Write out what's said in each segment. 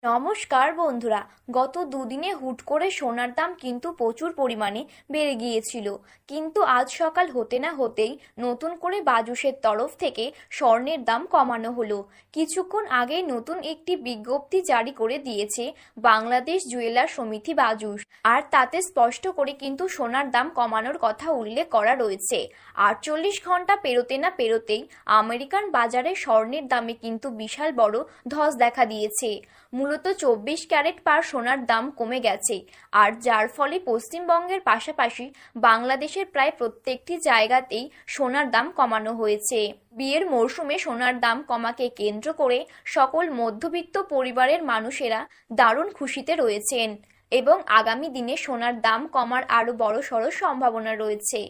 নমস্কার বন্ধুরা। গত দুদিনে হুট করে সোনার দাম কিন্তু প্রচুর পরিমাণে বেড়ে গিয়েছিল, কিন্তু আজ সকাল হতে না হতেই নতুন করে বাজুসের তরফ থেকে স্বর্ণের দাম কমানো হলো। কিছুক্ষণ আগে নতুন একটি বিজ্ঞপ্তি জারি করে দিয়েছে বাংলাদেশ জুয়েলার সমিতি বাজুস, আর তাতে স্পষ্ট করে কিন্তু সোনার দাম কমানোর কথা উল্লেখ করা রয়েছে। 48 ঘন্টা পেরোতে না পেরোতেই আমেরিকান বাজারে স্বর্ণের দামে কিন্তু বিশাল বড় ধস দেখা দিয়েছে। মূলত 24 ক্যারেট পার সোনার দাম কমে গেছে, আর যার ফলে পশ্চিমবঙ্গের পাশাপাশি বাংলাদেশের প্রায় প্রত্যেকটি জায়গাতেই সোনার দাম কমানো হয়েছে। বিয়ের মরশুমে সোনার দাম কমাকে কেন্দ্র করে সকল মধ্যবিত্ত পরিবারের মানুষেরা দারুণ খুশিতে রয়েছেন এবং আগামী দিনে সোনার দাম কমার আরো বড়সড় সম্ভাবনা রয়েছে।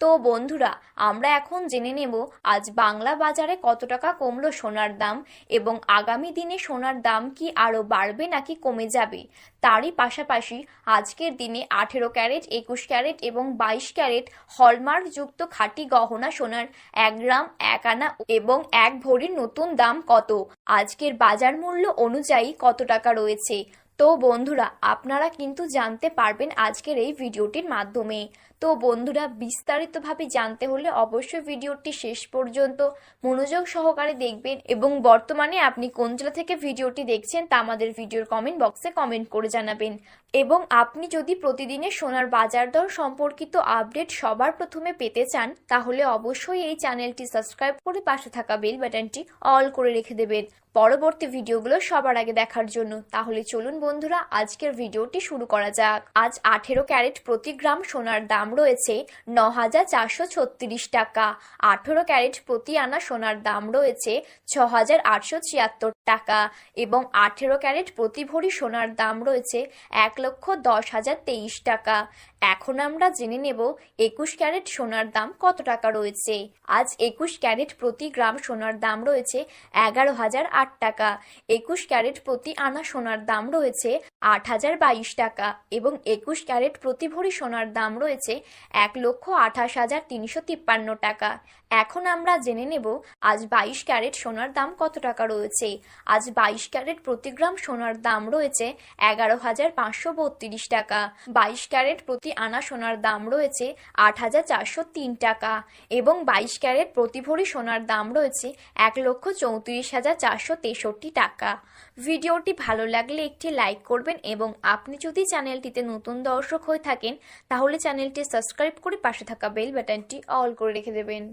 তো বন্ধুরা, আমরা এখন জেনে নেব আজ বাংলা বাজারে কত টাকা কমলো সোনার দাম এবং আগামী দিনে সোনার দাম কি আরো বাড়বে নাকি কমে যাবে। তারই পাশাপাশি আজকের দিনে 18 ক্যারেট, 21 ক্যারেট এবং 22 ক্যারেট হলমার্ক যুক্ত খাঁটি গহনা সোনার 1 গ্রাম, 1 আনা এবং 1 ভরির নতুন দাম কত, আজকের বাজার মূল্য অনুযায়ী কত টাকা রয়েছে। তো বন্ধুরা, আপনারা কিন্তু জানতে পারবেন আজকের এই ভিডিওটির মাধ্যমে। তো বন্ধুরা, বিস্তারিতভাবে জানতে হলে অবশ্যই ভিডিওটি শেষ পর্যন্ত মনোযোগ সহকারে দেখবেন এবং বর্তমানে আপনি কোন জেলা থেকে ভিডিওটি দেখছেন তা আমাদের ভিডিওর কমেন্ট বক্সে কমেন্ট করে জানাবেন। এবং আপনি যদি প্রতিদিনের সোনার বাজার দর সম্পর্কিত আপডেট সবার প্রথমে পেতে চান, তাহলে অবশ্যই এই চ্যানেলটি সাবস্ক্রাইব করে পাশে থাকা বেল বাটনটি অল করে রেখে দেবেন পরবর্তী ভিডিওগুলো সবার আগে দেখার জন্য। তাহলে চলুন বন্ধুরা, আজকের ভিডিওটি শুরু করা যাক। আজ 18 ক্যারেট প্রতি গ্রাম সোনার দাম রয়েছে 9,436 টাকা। 18 ক্যারেট প্রতি আনা সোনার দাম রয়েছে 6,876 টাকা এবং 18 ক্যারেট প্রতি ভরি সোনার দাম রয়েছে 1,10,023 টাকা। এখন আমরা জেনে নেব 21 ক্যারেট সোনার দাম কত টাকা রয়েছে। আজ 21 ক্যারেট প্রতি গ্রাম সোনার দাম রয়েছে 11,008 টাকা। 21 ক্যারেট প্রতি আনা সোনার দাম রয়েছে 8,022 টাকা এবং 21 ক্যারেট প্রতি ভরি সোনার দাম রয়েছে 1,28,353 টাকা। এখন আমরা জেনে নেব আজ 22 ক্যারেট সোনার দাম কত টাকা রয়েছে। আজ 22 ক্যারেট প্রতি গ্রাম সোনার দাম রয়েছে 11,532 টাকা। 22 ক্যারেট প্রতি আনা সোনার দাম রয়েছে 8,403 টাকা এবং 22 ক্যারেট প্রতি ভরি সোনার দাম রয়েছে 1,34,463 টাকা। ভিডিওটি ভালো লাগলে একটি লাইক করবেন এবং আপনি যদি চ্যানেলটিতে নতুন দর্শক হয়ে থাকেন তাহলে চ্যানেলটি সাবস্ক্রাইব করে পাশে থাকা বেল বাটনটি অল করে রেখে দেবেন।